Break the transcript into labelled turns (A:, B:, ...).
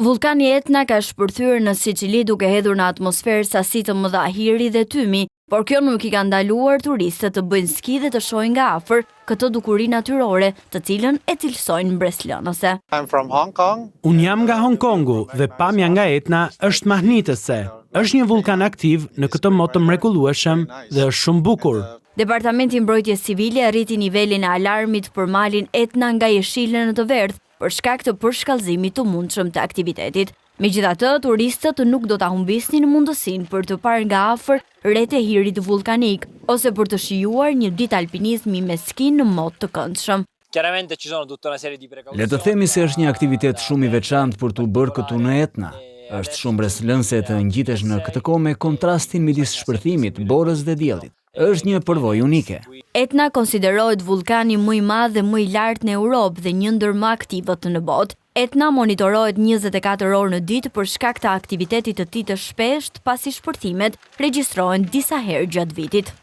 A: Vulkani Etna ka shpërthyer në Sicili duke hedhur në atmosferë sasi të mëdha hiri dhe tymi, por kjo nuk i ka ndaluar turistët të bëjnë ski dhe të shohin nga afër këtë dukuri natyrore, të cilën e cilësojnë mbreslënëse.
B: Unë jam nga Hong Kongu dhe pamja nga Etna është mahnitëse. Është një vulkan aktiv në këtë mod të mrekullueshëm dhe është shumë bukur.
A: Departamenti i Mbrojtjes Civile arriti nivelin e alarmit për malin Etna nga jeshile në të verdh për shkak të përshkallëzimit të mundshëm të aktivitetit. Megjithatë, turistët nuk do ta humbisnin mundësinë për të parë nga afër rreth e hirit vulkanik ose për të shijuar një ditë alpinizmi me ski në mod të këndshëm.
C: Le të themi se është një aktivitet shumë i veçantë për të bërë këtu në Etna. Është shumë mbreslënse të ngjitesh në këtë kohë me kontrastin midis shpërthimit, borës dhe diellit. Është një përvojë unike.
A: Etna konsiderohet vulkani më i madh dhe më i lartë në Europë dhe një ndër më aktivët në botë. Etna monitorohet 24 orë në ditë për shkak të aktivitetit të tij të shpeshtë, pasi shpërthimet regjistrohen disa herë gjatë vitit.